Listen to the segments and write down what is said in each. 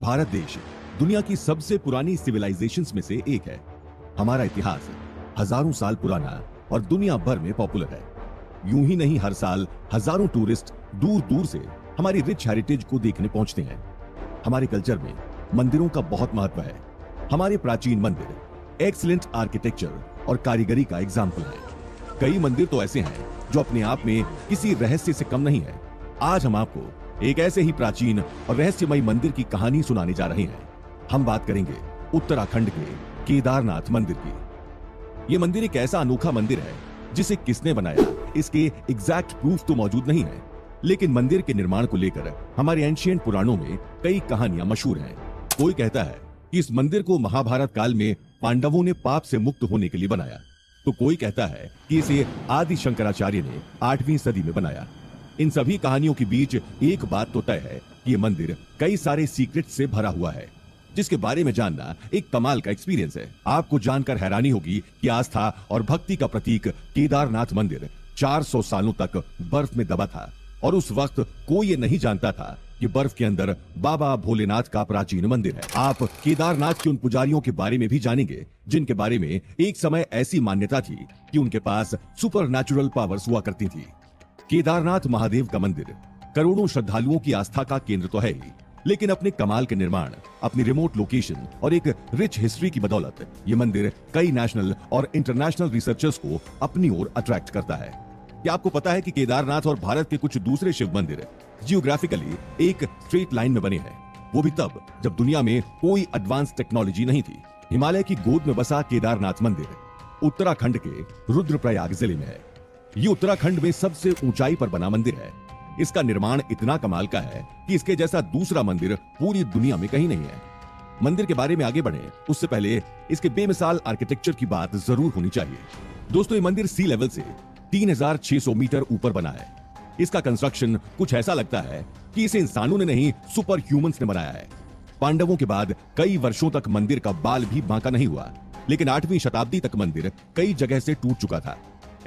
भारत देश दुनिया की सबसे पुरानी सिविलाइजेशंस में से एक है। हमारा इतिहास हजारों साल पुराना और दुनिया भर में पॉपुलर है। यूं ही नहीं, हर साल हजारों टूरिस्ट दूर दूर से हमारी रिच हेरिटेज को देखने पहुंचते हैं। हमारे कल्चर में मंदिरों का बहुत महत्व है। हमारे प्राचीन मंदिर एक्सीलेंट आर्किटेक्चर और कारीगरी का एग्जाम्पल है। कई मंदिर तो ऐसे हैं जो अपने आप में किसी रहस्य से कम नहीं है। आज हम आपको एक ऐसे ही प्राचीन और रहस्यमयी मंदिर की कहानी सुनाने जा रहे हैं। हम बात करेंगे उत्तराखंड के केदारनाथ मंदिर की। यह मंदिर एक ऐसा अनोखा मंदिर है जिसे किसने बनाया इसके एग्जैक्ट प्रूफ तो मौजूद नहीं है, लेकिन मंदिर के निर्माण को लेकर हमारे एंशिएंट पुराणों में कई कहानियां मशहूर हैं। कोई कहता है कि इस मंदिर को महाभारत काल में पांडवों ने पाप से मुक्त होने के लिए बनाया, तो कोई कहता है कि इसे आदि शंकराचार्य ने 8वीं सदी में बनाया। इन सभी कहानियों के बीच एक बात तो तय है कि यह मंदिर कई सारे सीक्रेट से भरा हुआ है, जिसके बारे में जानना एक कमाल का एक्सपीरियंस है। आपको जानकर हैरानी होगी कि आस्था और भक्ति का प्रतीक केदारनाथ मंदिर 400 सालों तक बर्फ में दबा था, और उस वक्त कोई ये नहीं जानता था कि बर्फ के अंदर बाबा भोलेनाथ का प्राचीन मंदिर है। आप केदारनाथ के उन पुजारियों के बारे में भी जानेंगे जिनके बारे में एक समय ऐसी मान्यता थी कि उनके पास सुपरनैचुरल पावर्स हुआ करती थी। केदारनाथ महादेव का मंदिर करोड़ों श्रद्धालुओं की आस्था का केंद्र तो है ही, लेकिन अपने कमाल के निर्माण, अपनी रिमोट लोकेशन और एक रिच हिस्ट्री की बदौलत ये मंदिर कई नेशनल और इंटरनेशनल रिसर्चर्स को अपनी ओर अट्रैक्ट करता है। क्या आपको पता है कि केदारनाथ और भारत के कुछ दूसरे शिव मंदिर जियोग्राफिकली एक स्ट्रेट लाइन में बने हैं, वो भी तब जब दुनिया में कोई एडवांस टेक्नोलॉजी नहीं थी। हिमालय की गोद में बसा केदारनाथ मंदिर उत्तराखंड के रुद्रप्रयाग जिले में है। ये उत्तराखंड में सबसे ऊंचाई पर बना मंदिर है। इसका निर्माण इतना कमाल का है कि इसके जैसा दूसरा मंदिर पूरी दुनिया में कहीं नहीं है। मंदिर के बारे में आगे बढ़े उससे पहले इसके बेमिसाल आर्किटेक्चर की बात जरूर होनी चाहिए। दोस्तों, ये मंदिर सी लेवल से 3600 मीटर ऊपर बना है। इसका कंस्ट्रक्शन कुछ ऐसा लगता है कि इसे इंसानों ने नहीं, सुपर ह्यूमंस ने बनाया है। पांडवों के बाद कई वर्षों तक मंदिर का बाल भी बांका नहीं हुआ, लेकिन 8वीं शताब्दी तक मंदिर कई जगह से टूट चुका था।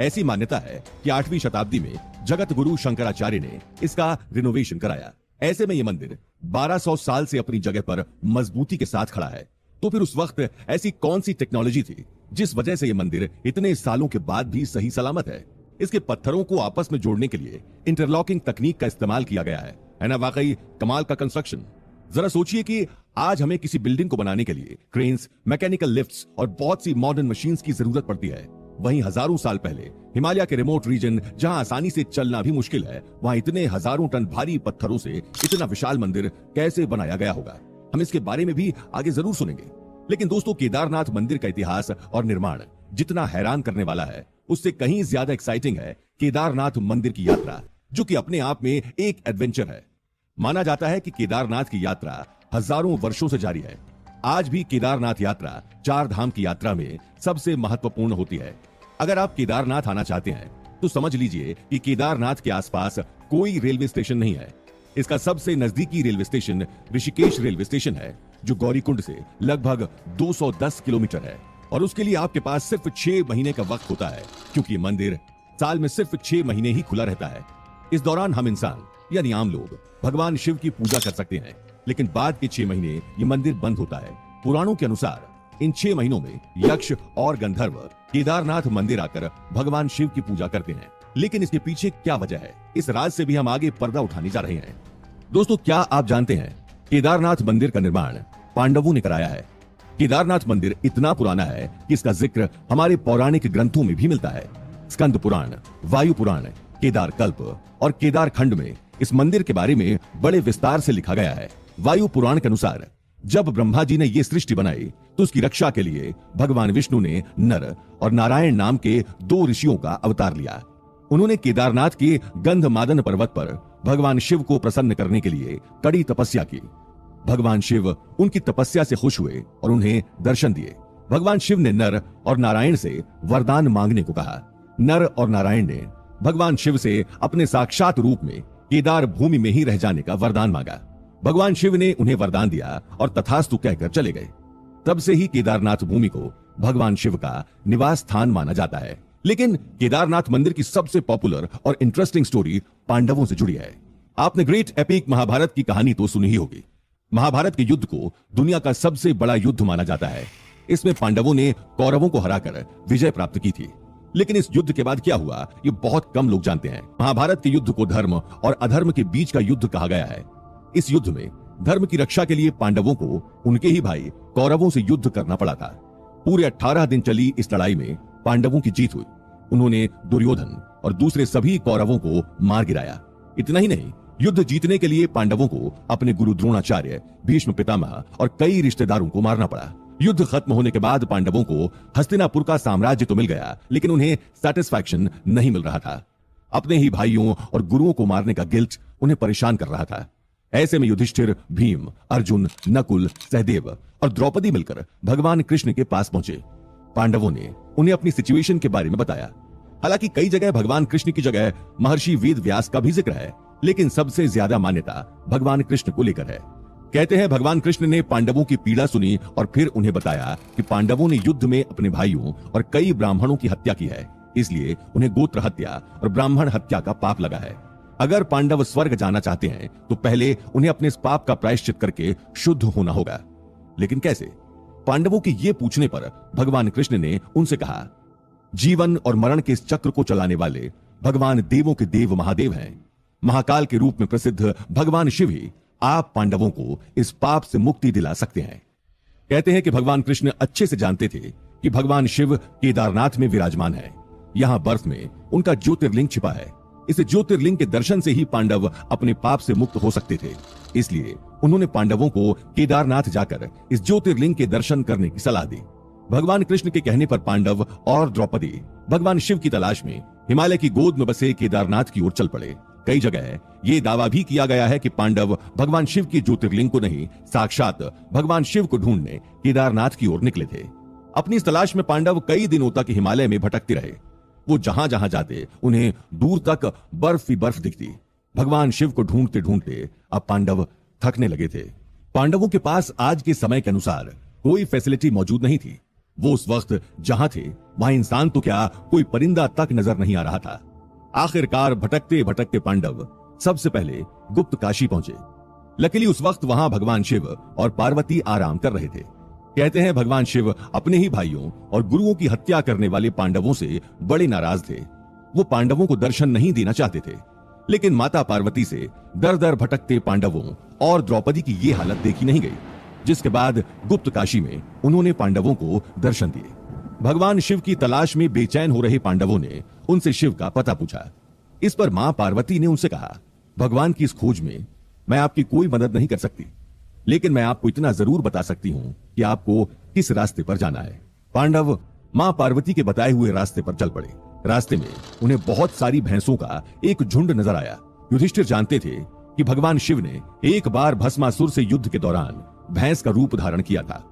ऐसी मान्यता है कि 8वीं शताब्दी में जगत गुरु शंकराचार्य ने इसका रिनोवेशन कराया। ऐसे में यह मंदिर 1200 साल से अपनी जगह पर मजबूती के साथ खड़ा है। तो फिर उस वक्त ऐसी कौन सी टेक्नोलॉजी थी जिस वजह से यह मंदिर इतने सालों के बाद भी सही सलामत है? इसके पत्थरों को आपस में जोड़ने के लिए इंटरलॉकिंग तकनीक का इस्तेमाल किया गया है ना? वाकई कमाल का कंस्ट्रक्शन। जरा सोचिए कि आज हमें किसी बिल्डिंग को बनाने के लिए क्रेन्स, मैकेनिकल लिफ्ट्स और बहुत सी मॉडर्न मशीन्स की जरूरत पड़ती है। वहीं हजारों साल पहले हिमालय के रिमोट रीजन, जहां आसानी से चलना भी मुश्किल है, वहां इतने हजारों टन भारी पत्थरों से इतना विशाल मंदिर कैसे बनाया गया होगा? हम इसके बारे में भी आगे जरूर सुनेंगे। लेकिन दोस्तों, केदारनाथ मंदिर का इतिहास और निर्माण जितना हैरान करने वाला है, उससे कहीं ज्यादा एक्साइटिंग है केदारनाथ मंदिर की यात्रा, जो कि अपने आप में एक एडवेंचर है। माना जाता है कि केदारनाथ की यात्रा हजारों वर्षों से जारी है। आज भी केदारनाथ यात्रा 4 धाम की यात्रा में सबसे महत्वपूर्ण होती है। अगर आप केदारनाथ आना चाहते हैं तो समझ लीजिए कि केदारनाथ के आसपास कोई रेलवे स्टेशन नहीं है। इसका सबसे नजदीकी railway station Rishikesh railway station है, जो गौरीकुंड से लगभग 210 किलोमीटर है, और उसके लिए आपके पास सिर्फ 6 महीने का वक्त होता है, क्योंकि ये मंदिर साल में सिर्फ 6 महीने ही खुला रहता है। इस दौरान हम इंसान यानी आम लोग भगवान शिव की पूजा कर सकते हैं, लेकिन बाद के 6 महीने ये मंदिर बंद होता है। पुराणों के अनुसार इन 6 महीनों में यक्ष और गंधर्व केदारनाथ मंदिर आकर भगवान शिव की पूजा करते हैं। लेकिन इसके पीछे क्या वजह है, इस राज से भी हम आगे पर्दा उठाने जा रहे हैं। दोस्तों, क्या आप जानते हैं केदारनाथ मंदिर का निर्माण पांडवों ने कराया है? केदारनाथ मंदिर इतना पुराना है कि इसका जिक्र हमारे पौराणिक ग्रंथों में भी मिलता है। स्कंद पुराण, वायु पुराण, केदार कल्प और केदार खंड में इस मंदिर के बारे में बड़े विस्तार से लिखा गया है। वायु पुराण के अनुसार जब ब्रह्मा जी ने यह सृष्टि बनाई तो उसकी रक्षा के लिए भगवान विष्णु ने नर और नारायण नाम के 2 ऋषियों का अवतार लिया। उन्होंने केदारनाथ के गंधमादन पर्वत पर भगवान शिव को प्रसन्न करने के लिए कड़ी तपस्या की। भगवान शिव उनकी तपस्या से खुश हुए और उन्हें दर्शन दिए। भगवान शिव ने नर और नारायण से वरदान मांगने को कहा। नर और नारायण ने भगवान शिव से अपने साक्षात रूप में केदार भूमि में ही रह जाने का वरदान मांगा। भगवान शिव ने उन्हें वरदान दिया और तथास्तु कहकर चले गए। तब से ही केदारनाथ भूमि को भगवान शिव का निवास स्थान माना जाता है। लेकिन केदारनाथ मंदिर की सबसे पॉपुलर और इंटरेस्टिंग स्टोरी पांडवों से जुड़ी है। आपने ग्रेट एपिक महाभारत की कहानी तो सुनी ही होगी। महाभारत के युद्ध को दुनिया का सबसे बड़ा युद्ध माना जाता है। इसमें पांडवों ने कौरवों को हराकर विजय प्राप्त की थी। लेकिन इस युद्ध के बाद क्या हुआ, ये बहुत कम लोग जानते हैं। महाभारत के युद्ध को धर्म और अधर्म के बीच का युद्ध कहा गया है। इस युद्ध में धर्म की रक्षा के लिए पांडवों को उनके ही भाई कौरवों से युद्ध करना पड़ा था। पूरे 18 दिन चली इस लड़ाई में पांडवों की जीत हुई। उन्होंने दुर्योधन और दूसरे सभी कौरवों को मार गिराया। इतना ही नहीं, युद्ध जीतने के लिए पांडवों को अपने गुरु द्रोणाचार्य, भीष्म पितामह और कई रिश्तेदारों को मारना पड़ा। युद्ध खत्म होने के बाद पांडवों को हस्तिनापुर का साम्राज्य तो मिल गया, लेकिन उन्हें सेटिस्फैक्शन नहीं मिल रहा था। अपने ही भाइयों और गुरुओं को मारने का गिल्ट उन्हें परेशान कर रहा था। ऐसे में युधिष्ठिर, भीम, अर्जुन, नकुल, सहदेव और द्रौपदी मिलकर भगवान कृष्ण के पास पहुंचे। पांडवों ने उन्हें अपनी सिचुएशन के बारे में बताया। हालांकि कई जगह भगवान कृष्ण की जगह महर्षि वेद व्यास का भी जिक्र है, लेकिन सबसे ज्यादा मान्यता भगवान कृष्ण को लेकर है। कहते हैं भगवान कृष्ण ने पांडवों की पीड़ा सुनी और फिर उन्हें बताया कि पांडवों ने युद्ध में अपने भाइयों और कई ब्राह्मणों की हत्या की है, इसलिए उन्हें गोत्र हत्या और ब्राह्मण हत्या का पाप लगा है। अगर पांडव स्वर्ग जाना चाहते हैं तो पहले उन्हें अपने इस पाप का प्रायश्चित करके शुद्ध होना होगा। लेकिन कैसे? पांडवों के ये पूछने पर भगवान कृष्ण ने उनसे कहा, जीवन और मरण के इस चक्र को चलाने वाले भगवान देवों के देव महादेव हैं। महाकाल के रूप में प्रसिद्ध भगवान शिव ही आप पांडवों को इस पाप से मुक्ति दिला सकते हैं। कहते हैं कि भगवान कृष्ण अच्छे से जानते थे कि भगवान शिव केदारनाथ में विराजमान है। यहां बर्फ में उनका ज्योतिर्लिंग छिपा है। इस ज्योतिर्लिंग के दर्शन से ही पांडव अपने पाप से मुक्त हो सकते थे। इसलिए उन्होंने पांडवों को केदारनाथ जाकर इस ज्योतिर्लिंग के दर्शन करने की सलाह दी। भगवान कृष्ण के कहने पर पांडव और द्रौपदी भगवान शिव की तलाश में हिमालय की गोद में बसे केदारनाथ की ओर चल पड़े। कई जगह ये दावा भी किया गया है कि पांडव भगवान शिव की ज्योतिर्लिंग को नहीं, साक्षात भगवान शिव को ढूंढने केदारनाथ की ओर निकले थे। अपनी इस तलाश में पांडव कई दिनों तक हिमालय में भटकते रहे। वो जहां जहां जाते उन्हें दूर तक बर्फ ही बर्फ दिखती। भगवान शिव को ढूंढते ढूंढते अब पांडव थकने लगे थे। पांडवों के पास आज के समय के अनुसार कोई फैसिलिटी मौजूद नहीं थी। वो उस वक्त जहां थे वहां इंसान तो क्या, कोई परिंदा तक नजर नहीं आ रहा था। आखिरकार भटकते भटकते पांडव सबसे पहले गुप्त काशी पहुंचे। लकीली उस वक्त वहां भगवान शिव और पार्वती आराम कर रहे थे। कहते हैं भगवान शिव अपने ही भाइयों और गुरुओं की हत्या करने वाले पांडवों से बड़े नाराज थे। वो पांडवों को दर्शन नहीं देना चाहते थे। लेकिन माता पार्वती से दर दर भटकते पांडवों और द्रौपदी की ये हालत देखी नहीं गई, जिसके बाद गुप्त काशी में उन्होंने पांडवों को दर्शन दिए। भगवान शिव की तलाश में बेचैन हो रहे पांडवों ने उनसे शिव का पता पूछा। इस पर मां पार्वती ने उनसे कहा, भगवान की इस खोज में मैं आपकी कोई मदद नहीं कर सकती, लेकिन मैं आपको इतना जरूर बता सकती हूं कि आपको किस रास्ते पर जाना है। पांडव मां पार्वती के बताए हुए रास्ते पर चल पड़े। रास्ते में उन्हें बहुत सारी भैंसों का एक झुंड नजर आया। युधिष्ठिर जानते थे कि भगवान शिव ने एक बार भस्मासुर से युद्ध के दौरान भैंस का रूप धारण किया था।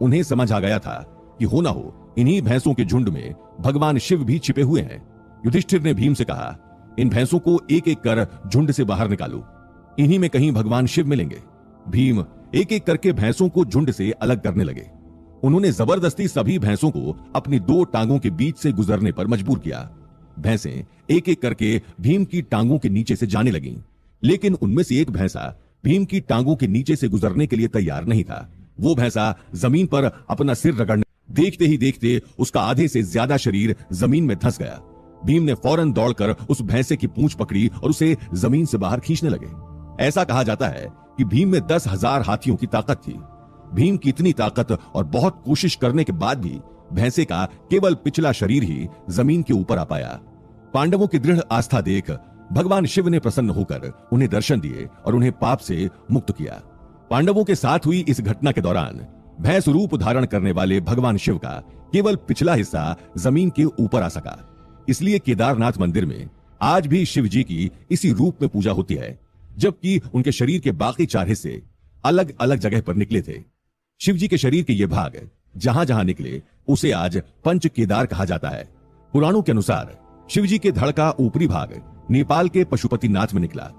उन्हें समझ आ गया था कि हो ना हो इन्हीं भैंसों के झुंड में भगवान शिव भी छिपे हुए हैं। युधिष्ठिर ने भीम से कहा, इन भैंसों को एक एक कर झुंड से बाहर निकालो, इन्हीं में कहीं भगवान शिव मिलेंगे। भीम एक एक करके भैंसों को झुंड से अलग करने लगे। उन्होंने जबरदस्ती सभी भैंसों को अपनी दो टांगों के बीच से गुजरने पर मजबूर किया। भैंसें एक एक करके भीम की टांगों के नीचे से जाने लगीं, लेकिन उनमें से एक भैंसा भीम की टांगों के नीचे से गुजरने के लिए तैयार नहीं था। वो भैंसा जमीन पर अपना सिर रगड़ने, देखते ही देखते उसका आधे से ज्यादा शरीर जमीन में धंस गया। भीम ने फौरन दौड़कर उस भैंसे की पूंछ पकड़ी और उसे जमीन से बाहर खींचने लगे। ऐसा कहा जाता है कि भीम में 10,000 हाथियों की ताकत थी। भीम की इतनी ताकत और बहुत कोशिश करने के बाद भी भैंसे का केवल पिछला शरीर ही जमीन के ऊपर आ पाया। पांडवों की दृढ़ आस्था देख भगवान शिव ने प्रसन्न होकर उन्हें दर्शन दिए और उन्हें पाप से मुक्त किया। पांडवों के साथ हुई इस घटना के दौरान भैंस रूप धारण करने वाले भगवान शिव का केवल पिछला हिस्सा जमीन के ऊपर आ सका। इसलिए केदारनाथ मंदिर में आज भी शिव जी की इसी रूप में पूजा होती है, जबकि उनके शरीर के बाकी 4 हिस्से अलग अलग जगह पर निकले थे। शिव जी के शरीर के ये भाग जहां जहां निकले उसे आज पंच केदार कहा जाता है। पुराणों के अनुसार शिव जी के धड़ का ऊपरी भाग नेपाल के पशुपतिनाथ में निकला।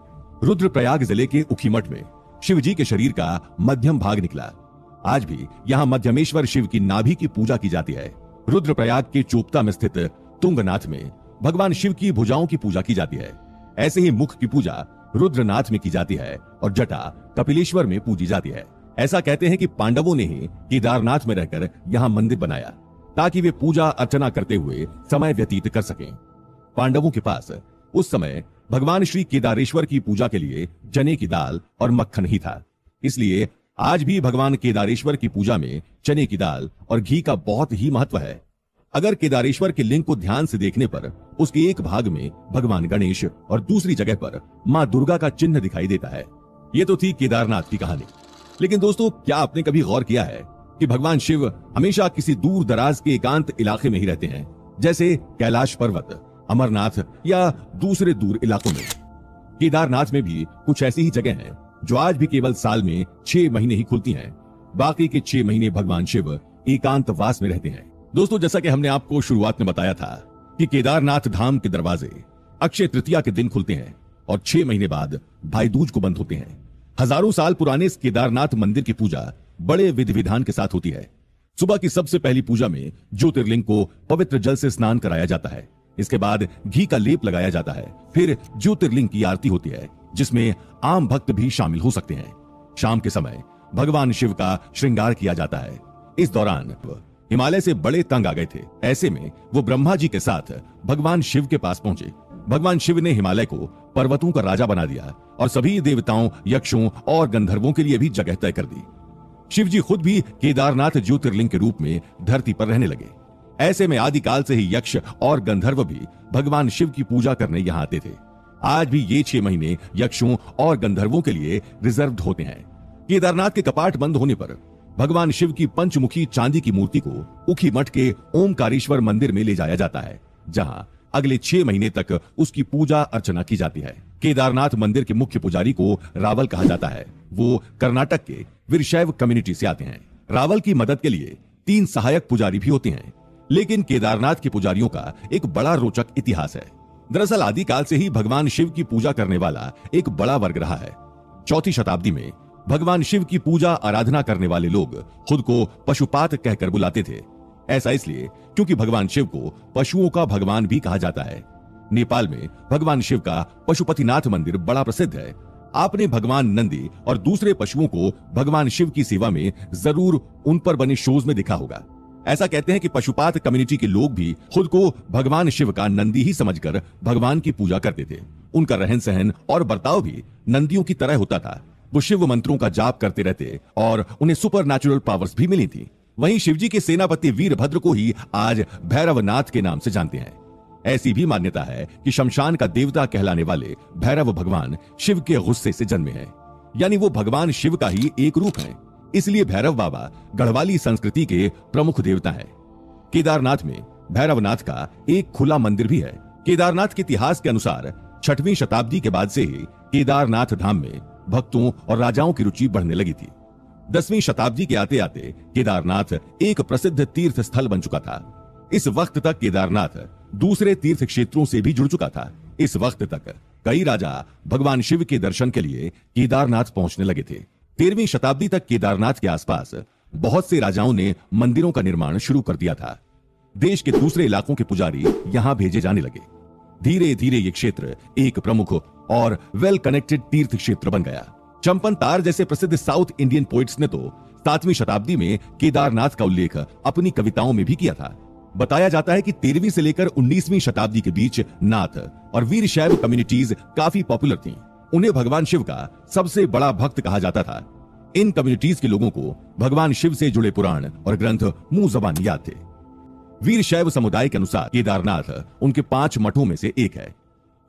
रुद्रप्रयाग जिले के उखीमठ में शिव जी के शरीर का मध्यम भाग निकला। आज भी यहाँ मध्यमेश्वर शिव की नाभि की पूजा की जाती है। रुद्रप्रयाग के चोपता में स्थित तुंगनाथ में भगवान शिव की भुजाओं की पूजा की जाती है। ऐसे ही मुख की पूजा रुद्रनाथ में की जाती है और जटा कपिलेश्वर में पूजी जाती है। ऐसा कहते हैं कि पांडवों ने ही केदारनाथ में रहकर यहाँ मंदिर बनाया ताकि वे पूजा अर्चना करते हुए समय व्यतीत कर सकें। पांडवों के पास उस समय भगवान श्री केदारेश्वर की पूजा के लिए चने की दाल और मक्खन ही था। इसलिए आज भी भगवान केदारेश्वर की पूजा में चने की दाल और घी का बहुत ही महत्व है। अगर केदारेश्वर के लिंग को ध्यान से देखने पर उसके एक भाग में भगवान गणेश और दूसरी जगह पर मां दुर्गा का चिन्ह दिखाई देता है। ये तो थी केदारनाथ की कहानी। लेकिन दोस्तों, क्या आपने कभी गौर किया है कि भगवान शिव हमेशा किसी दूर दराज के एकांत इलाके में ही रहते हैं, जैसे कैलाश पर्वत, अमरनाथ या दूसरे दूर इलाकों में? केदारनाथ में भी कुछ ऐसी ही जगह हैं जो आज भी केवल साल में 6 महीने ही खुलती हैं। बाकी के 6 महीने भगवान शिव एकांतवास में रहते हैं। दोस्तों, जैसा कि हमने आपको शुरुआत में बताया था कि केदारनाथ धाम के दरवाजे अक्षय तृतीया के दिन खुलते हैं और 6 महीने बाद भाई दूज को बंद होते हैं। हजारों साल पुराने इस केदारनाथ मंदिर की पूजा बड़े विधि विधान के साथ होती है। सुबह की सबसे पहली पूजा में ज्योतिर्लिंग को पवित्र जल से स्नान कराया जाता है। इसके बाद घी का लेप लगाया जाता है। फिर ज्योतिर्लिंग की आरती होती है, जिसमें आम भक्त भी शामिल हो सकते हैं। शाम के समय भगवान शिव का श्रृंगार किया जाता है। इस दौरान हिमालय से बड़े तंग आ गए थे। ऐसे में वो ब्रह्मा जी के साथ भगवान शिव के पास पहुंचे। भगवान शिव ने हिमालय को पर्वतों का राजा बना दिया और सभी देवताओं, यक्षों और गंधर्वों के लिए भी जगह तय कर दी। शिव जी खुद भी केदारनाथ ज्योतिर्लिंग के रूप में धरती पर रहने लगे। ऐसे में आदिकाल से ही यक्ष और गंधर्व भी भगवान शिव की पूजा करने यहाँ आते थे। आज भी ये 6 महीने यक्षों और गंधर्वों के लिए रिजर्व्ड होते हैं। केदारनाथ के कपाट बंद होने पर भगवान शिव की पंचमुखी चांदी की मूर्ति को उखीमठ के ओमकारेश्वर मंदिर में ले जाया जाता है, जहां अगले 6 महीने तक उसकी पूजा अर्चना की जाती है। केदारनाथ मंदिर के मुख्य पुजारी को रावल कहा जाता है। वो कर्नाटक के वीरशैव कम्युनिटी से आते हैं। रावल की मदद के लिए 3 सहायक पुजारी भी होते हैं। लेकिन केदारनाथ के पुजारियों का एक बड़ा रोचक इतिहास है। दरअसल आदिकाल से ही भगवान शिव की पूजा करने वाला एक बड़ा वर्ग रहा है। 4वीं शताब्दी में भगवान शिव की पूजा आराधना करने वाले लोग खुद को पशुपात कहकर बुलाते थे। ऐसा इसलिए क्योंकि भगवान शिव को पशुओं का भगवान भी कहा जाता है। नेपाल में भगवान शिव का पशुपतिनाथ मंदिर बड़ा प्रसिद्ध है। आपने भगवान नंदी और दूसरे पशुओं को भगवान शिव की सेवा में जरूर उन पर बने शोज में देखा होगा। ऐसा कहते हैं कि पशुपात कम्युनिटी के लोग भी खुद को भगवान शिव का नंदी ही समझकर भगवान की पूजा करते थे। उनका रहन सहन और बर्ताव भी नंदियों की तरह होता था। वो शिव मंत्रों का जाप करते रहते और उन्हें सुपर नेचुरल पावर्स भी मिली थी। वहीं शिवजी के सेनापति वीरभद्र को ही आज भैरवनाथ के नाम से जानते हैं। ऐसी भी मान्यता है कि शमशान का देवता कहलाने वाले भैरव भगवान शिव के गुस्से से जन्मे हैं, यानी वो भगवान शिव का ही एक रूप है। इसलिए भैरव बाबा गढ़वाली संस्कृति के प्रमुख देवता हैं। केदारनाथ में भैरवनाथ का एक खुला मंदिर भी है। केदारनाथ के इतिहास के अनुसार 6वीं शताब्दी के बाद से ही केदारनाथ धाम में भक्तों और राजाओं की रुचि बढ़ने लगी थी। 10वीं शताब्दी के आते आते केदारनाथ एक प्रसिद्ध तीर्थ स्थल बन चुका था। इस वक्त तक केदारनाथ दूसरे तीर्थ क्षेत्रों से भी जुड़ चुका था। इस वक्त तक कई राजा भगवान शिव के दर्शन के लिए केदारनाथ पहुंचने लगे थे। 13वीं शताब्दी तक केदारनाथ के आसपास बहुत से राजाओं ने मंदिरों का निर्माण शुरू कर दिया था। देश के दूसरे इलाकों के पुजारी यहां भेजे जाने लगे। धीरे धीरे ये क्षेत्र एक प्रमुख और वेल कनेक्टेड तीर्थ क्षेत्र बन गया। चंपन तार जैसे प्रसिद्ध साउथ इंडियन पोइट्स ने तो 7वीं शताब्दी में केदारनाथ का उल्लेख अपनी कविताओं में भी किया था। बताया जाता है कि 13वीं से लेकर 19वीं शताब्दी के बीच नाथ और वीरशैव कम्युनिटीज काफी पॉपुलर थीं। उन्हें भगवान शिव का सबसे बड़ा भक्त कहा जाता था। इन कम्युनिटीज के लोगों को भगवान शिव से जुड़े पुराण और ग्रंथ मुंह जबान याद थे। वीरशैव समुदाय के अनुसार केदारनाथ उनके 5 मठों में से एक है।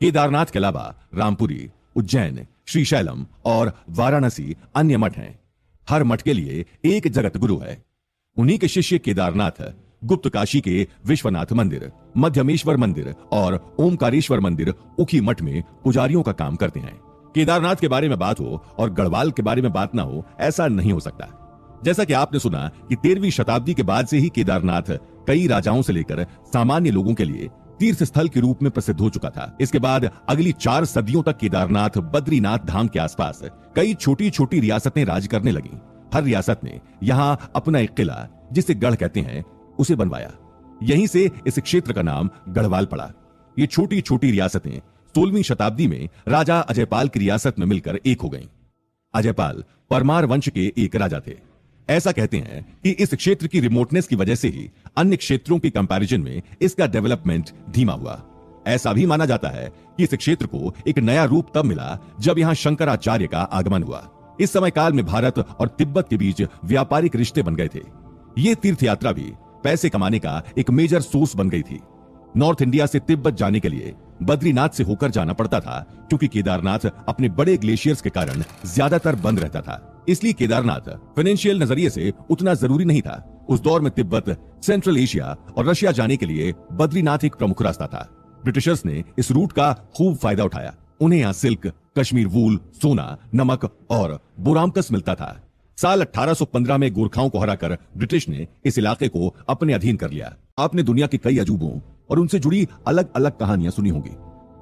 केदारनाथ के अलावा रामपुरी, उज्जैन, श्रीशैलम और वाराणसी अन्य मठ हैं। हर मठ के लिए एक जगत गुरु है। उन्हीं के शिष्य केदारनाथ गुप्त काशी के विश्वनाथ मंदिर, मध्यमेश्वर मंदिर और ओमकारेश्वर मंदिर उखी मठ में पुजारियों का काम करते हैं। केदारनाथ के बारे में बात हो और गढ़वाल के बारे में बात ना हो, ऐसा नहीं हो सकता। जैसा कि आपने सुना कि 13वीं शताब्दी के बाद से ही केदारनाथ कई राजाओं से लेकर सामान्य लोगों के लिए तीर्थ स्थल के रूप में प्रसिद्ध हो चुका था। इसके बाद अगली 4 सदियों तक केदारनाथ बद्रीनाथ धाम के आसपास कई छोटी छोटी रियासतें राज करने लगी। हर रियासत ने यहाँ अपना एक किला, जिसे गढ़ कहते हैं, उसे बनवाया। यहीं से इस क्षेत्र का नाम गढ़वाल पड़ा। ये छोटी छोटी रियासतें 16वीं शताब्दी में राजा अजयपाल की रियासत में मिलकर एक हो गईं। अजयपाल परमार वंश के एक राजा थे। ऐसा कहते हैं कि इस क्षेत्र की रिमोटनेस की वजह से ही अन्य क्षेत्रों के कंपैरिजन में इसका डेवलपमेंट धीमा हुआ। ऐसा भी माना जाता है कि इस क्षेत्र को एक नया रूप तब मिला जब यहां शंकराचार्य का आगमन हुआ। इस समय काल में भारत और तिब्बत के बीच व्यापारिक रिश्ते बन गए थे। ये तीर्थ यात्रा भी पैसे कमाने का एक मेजर सोर्स बन गई थी। नॉर्थ इंडिया से तिब्बत जाने के लिए बद्रीनाथ से होकर जाना पड़ता था, क्योंकि केदारनाथ अपने बड़े ग्लेशियर्स के कारण ज्यादातर बंद रहता था। इसलिए केदारनाथ फाइनेंशियल नजरिए से उतना जरूरी नहीं था। उस दौर में तिब्बत, सेंट्रल एशिया और रशिया जाने के लिए बद्रीनाथ एक प्रमुख रास्ता था। ब्रिटिशर्स ने इस रूट का खूब फायदा उठाया। उन्हें यहाँ सिल्क, कश्मीर वूल, सोना, नमक और बोरामकस मिलता था। साल 1815 में गोरखाओं को हराकर ब्रिटिश ने इस इलाके को अपने अधीन कर लिया। आपने दुनिया के कई अजूबों और उनसे जुड़ी अलग अलग कहानियां सुनी होंगी।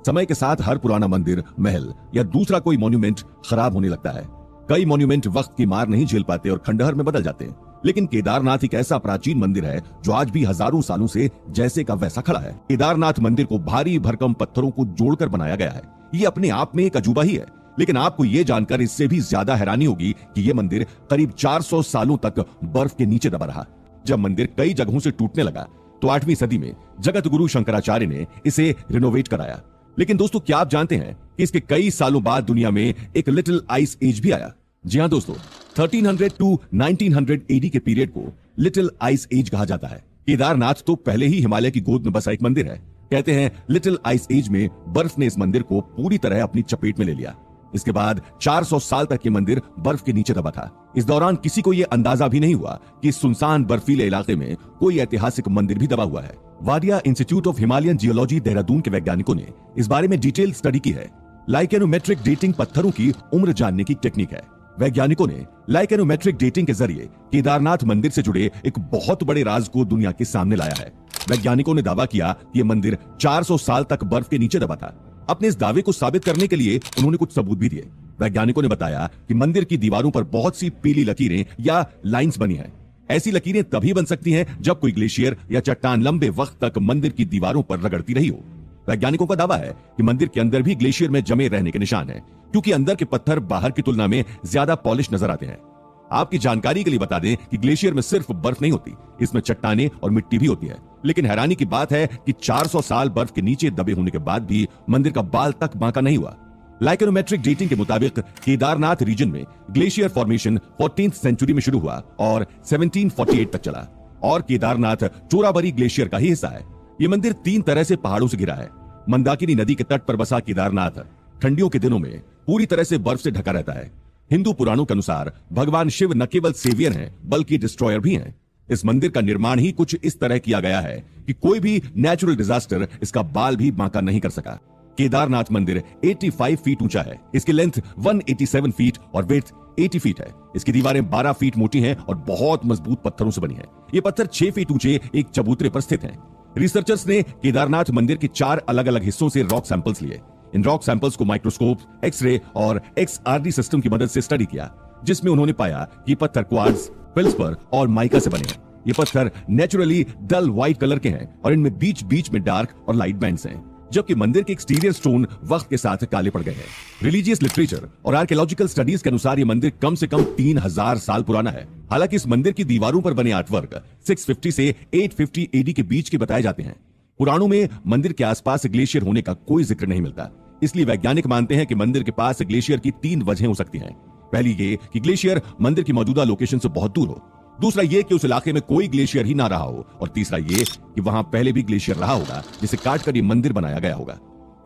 समय के साथ हर पुराना मंदिर, महल या दूसरा कोई मॉन्यूमेंट खराब होने लगता है। कई मॉन्यूमेंट वक्त की मार नहीं झेल पाते और खंडहर में बदल जाते हैं। लेकिन केदारनाथ एक ऐसा प्राचीन मंदिर है जो आज भी हजारों सालों से जैसे का वैसा खड़ा है। केदारनाथ मंदिर को भारी भरकम पत्थरों को जोड़कर बनाया गया है। ये अपने आप में एक अजूबा ही है। लेकिन आपको ये जानकर इससे भी ज्यादा हैरानी होगी कि यह मंदिर करीब 400 सालों तक बर्फ के नीचे दबा रहा। जब मंदिर कई जगहों से टूटने लगा तो 8वीं सदी में जगत गुरु शंकराचार्य ने इसे रिनोवेट कराया। लेकिन दोस्तों, क्या आप जानते हैं कि इसके कई सालों बाद दुनिया में एक लिटिल आइस एज भी आया? जी हां दोस्तों, 1300 टू 1900 एडी के पीरियड को लिटिल आइस एज कहा जाता है। केदारनाथ तो पहले ही हिमालय की गोद में बसा एक मंदिर है। कहते हैं लिटिल आइस एज में बर्फ ने इस मंदिर को पूरी तरह अपनी चपेट में ले लिया। इसके बाद 400 साल तक ये मंदिर बर्फ के नीचे दबा था। इस दौरान किसी को यह अंदाजा भी नहीं हुआ कि इस सुनसान बर्फीले इलाके में कोई ऐतिहासिक मंदिर भी दबा हुआ है। Wadia institute of Himalayan geology Dehradun के वैज्ञानिकों ने इस बारे में डिटेल स्टडी की है। लाइकेनोमेट्रिक डेटिंग पत्थरों की उम्र जानने की टेक्निक है। वैज्ञानिकों ने लाइकेनोमेट्रिक डेटिंग के जरिए केदारनाथ मंदिर से जुड़े एक बहुत बड़े राज को दुनिया के सामने लाया है। वैज्ञानिकों ने दावा किया कि यह मंदिर 400 साल तक बर्फ के नीचे दबा था। अपने इस दावे को साबित करने के लिए उन्होंने कुछ सबूत भी दिए। वैज्ञानिकों ने बताया कि मंदिर की दीवारों पर बहुत सी पीली लकीरें या लाइंस बनी हैं। ऐसी लकीरें तभी बन सकती हैं जब कोई ग्लेशियर या चट्टान लंबे वक्त तक मंदिर की दीवारों पर रगड़ती रही हो। वैज्ञानिकों का दावा है कि मंदिर के अंदर भी ग्लेशियर में जमे रहने के निशान हैं, क्योंकि अंदर के पत्थर बाहर की तुलना में ज्यादा पॉलिश नजर आते हैं। आपकी जानकारी के लिए बता दें कि ग्लेशियर में सिर्फ बर्फ नहीं होती, इसमें चट्टानें और मिट्टी भी होती है। लेकिन हैरानी की बात है कि 400 साल बर्फ के नीचे दबे होने के बाद भी मंदिर का बाल तक बांका नहीं हुआ। लाइकेनोमेट्रिक डेटिंग के मुताबिक केदारनाथ रीजन में ग्लेशियर फॉर्मेशन 14th सेंचुरी में शुरू हुआ और 1748 तक चला, और केदारनाथ चोराबरी ग्लेशियर का ही हिस्सा है। यह मंदिर 3 तरह से पहाड़ों से घिरा है। मंदाकिनी नदी के तट पर बसा केदारनाथ ठंडियों के दिनों में पूरी तरह से बर्फ से ढका रहता है। हिंदू पुराणों के अनुसार भगवान शिव न केवल सेवियर हैं बल्कि डिस्ट्रॉयर भी हैं। इस मंदिर का निर्माण ही कुछ इस तरह किया गया है कि कोई भी नेचुरल डिजास्टर इसका बाल भी बांका नहीं कर सका। केदारनाथ मंदिर 85 फीट ऊंचा है। इसकी लेंथ 187 फीट और विड्थ 80 फीट है। इसकी दीवारें 12 फीट मोटी हैं और बहुत मजबूत पत्थरों से बनी हैं। ये पत्थर 6 फीट ऊंचे एक चबूतरे पर स्थित हैं। रिसर्चर्स ने केदारनाथ मंदिर के 4 अलग अलग हिस्सों से रॉक सैंपल्स लिए। इन रॉक सैंपल्स को माइक्रोस्कोप, एक्सरे और XRD सिस्टम की मदद से स्टडी किया, जिसमें उन्होंने पाया कि पत्थर क्वार्ट्ज, फेल्सपर और माइका से बने हैं। ये पत्थर नेचुरली डल व्हाइट कलर के हैं और इनमें बीच बीच में डार्क और लाइट बैंड्स हैं, जबकि मंदिर के एक्सटीरियर स्टोन वक्त के साथ काले पड़ गए हैं। रिलीजियस लिटरेचर और आर्कियोलॉजिकल स्टडीज के अनुसार यह मंदिर कम से कम 3000 साल पुराना है। हालांकि इस मंदिर की दीवारों पर बने आर्टवर्क 650 से 850 एडी के बीच के बताए जाते हैं। पुराणों में मंदिर के आसपास ग्लेशियर होने का कोई जिक्र नहीं मिलता। इसलिए वैज्ञानिक मानते हैं कि मंदिर के पास ग्लेशियर की 3 वजहें हो सकती हैं। पहली ये कि ग्लेशियर मंदिर की मौजूदा लोकेशन से बहुत दूर हो, दूसरा ये कि उस इलाके में कोई ग्लेशियर ही ना रहा हो, और तीसरा ये कि वहां पहले भी ग्लेशियर रहा होगा जिसे काटकर ये मंदिर बनाया गया होगा।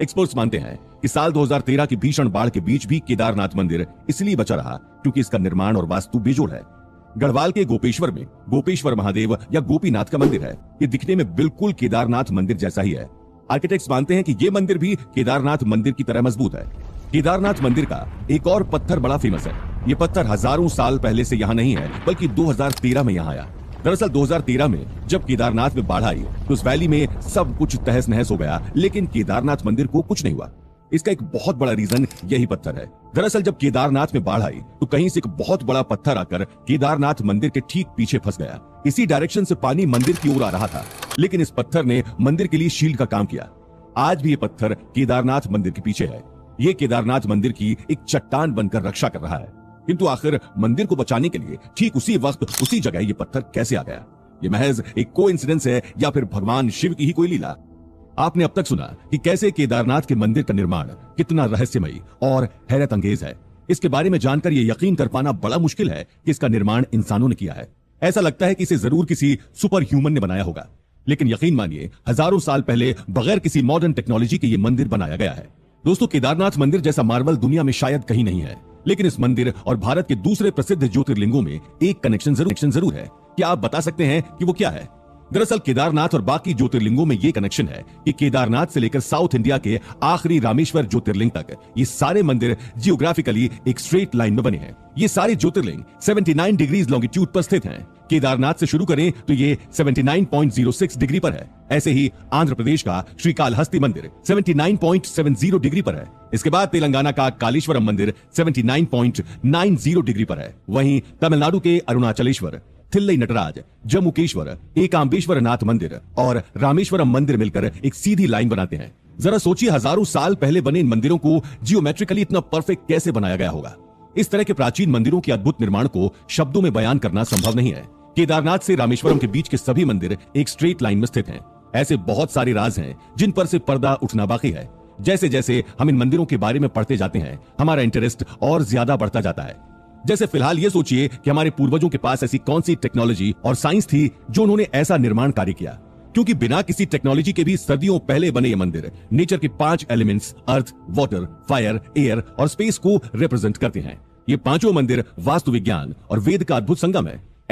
एक्सपर्ट्स मानते हैं कि साल 2013 की भीषण बाढ़ के बीच भी केदारनाथ मंदिर इसलिए बचा रहा क्योंकि इसका निर्माण और वास्तु बेजोड़ है। गढ़वाल के गोपेश्वर में गोपेश्वर महादेव या गोपीनाथ का मंदिर है। ये दिखने में बिल्कुल केदारनाथ मंदिर जैसा ही है। आर्किटेक्ट्स मानते हैं कि ये मंदिर भी केदारनाथ मंदिर की तरह मजबूत है। केदारनाथ मंदिर का एक और पत्थर बड़ा फेमस है। ये पत्थर हजारों साल पहले से यहाँ नहीं है, बल्कि 2013 में यहाँ आया। दरअसल 2013 में जब केदारनाथ में बाढ़ आई तो उस वैली में सब कुछ तहस नहस हो गया, लेकिन केदारनाथ मंदिर को कुछ नहीं हुआ। इसका एक बहुत बड़ा रीजन यही पत्थर है। दरअसल जब केदारनाथ में बाढ़ आई तो कहीं से एक बहुत बड़ा पत्थर आकर केदारनाथ मंदिर के ठीक पीछे फंस गया। इसी डायरेक्शन से पानी मंदिर की ओर आ रहा था, लेकिन इस पत्थर ने मंदिर के लिए शील्ड का काम किया। आज भी ये पत्थर केदारनाथ मंदिर के पीछे है। ये केदारनाथ मंदिर की एक चट्टान बनकर रक्षा कर रहा है। किंतु आखिर मंदिर को बचाने के लिए ठीक उसी वक्त उसी जगह ये पत्थर कैसे आ गया? ये महज एक कोइंसिडेंस है या फिर भगवान शिव की ही कोई लीला? आपने अब तक सुना कि कैसे केदारनाथ के मंदिर का निर्माण कितना रहस्यमयी और हैरत अंगेज है। इसके बारे में जानकर यह यकीन कर पाना बड़ा मुश्किल है कि इसका निर्माण इंसानों ने किया है। ऐसा लगता है कि इसे जरूर किसी सुपर ह्यूमन ने बनाया होगा, लेकिन यकीन मानिए हजारों साल पहले बगैर किसी मॉडर्न टेक्नोलॉजी के ये मंदिर बनाया गया है। दोस्तों, केदारनाथ मंदिर जैसा मार्वल दुनिया में शायद कहीं नहीं है, लेकिन इस मंदिर और भारत के दूसरे प्रसिद्ध ज्योतिर्लिंगों में एक कनेक्शन जरूर है। क्या आप बता सकते हैं कि वो क्या है? दरअसल केदारनाथ और बाकी ज्योतिर्लिंगों में ये कनेक्शन है कि केदारनाथ से लेकर साउथ इंडिया के आखिरी रामेश्वर ज्योतिर्लिंग तक ये सारे मंदिर जियोग्राफिकली एक स्ट्रेट लाइन में बने हैं। ये सारे ज्योतिर्लिंग 79 डिग्रीज लॉन्गिट्यूड पर स्थित हैं। केदारनाथ से शुरू करें तो ये 79.06 डिग्री पर है। ऐसे ही आंध्र प्रदेश का श्रीकालहस्ती मंदिर 79.70 डिग्री पर है। इसके बाद तेलंगाना का कालेश्वरम मंदिर 79.90 डिग्री पर है। वहीं तमिलनाडु के अरुणाचलेश्वर, थिल्लई नटराज, जम्मूकेश्वर, एकाम्बेश्वर नाथ मंदिर और रामेश्वरम मंदिर मिलकर एक सीधी लाइन बनाते हैं। जरा सोचिए, हजारों साल पहले बने इन मंदिरों को जियोमेट्रिकली इतना परफेक्ट कैसे बनाया गया होगा? इस तरह के प्राचीन मंदिरों के अद्भुत निर्माण को शब्दों में बयान करना संभव नहीं है। केदारनाथ से रामेश्वरम के बीच के सभी मंदिर एक स्ट्रेट लाइन में स्थित हैं। ऐसे बहुत सारे राज हैं जिन पर से पर्दा उठना बाकी है। जैसे जैसे हम इन मंदिरों के बारे में पढ़ते जाते हैं, हमारा इंटरेस्ट और ज्यादा बढ़ता जाता है। जैसे फिलहाल ये सोचिए कि हमारे पूर्वजों के पास ऐसी कौन सी टेक्नोलॉजी और साइंस थी जो उन्होंने ऐसा निर्माण कार्य किया, क्योंकि बिना किसी टेक्नोलॉजी के भी सदियों पहले बने ये मंदिर नेचर के 5 elements earth, water, fire, air और स्पेस को रिप्रेजेंट करते हैं। ये पांचों मंदिर वास्तु विज्ञान और वेद का अद्भुत संगम है।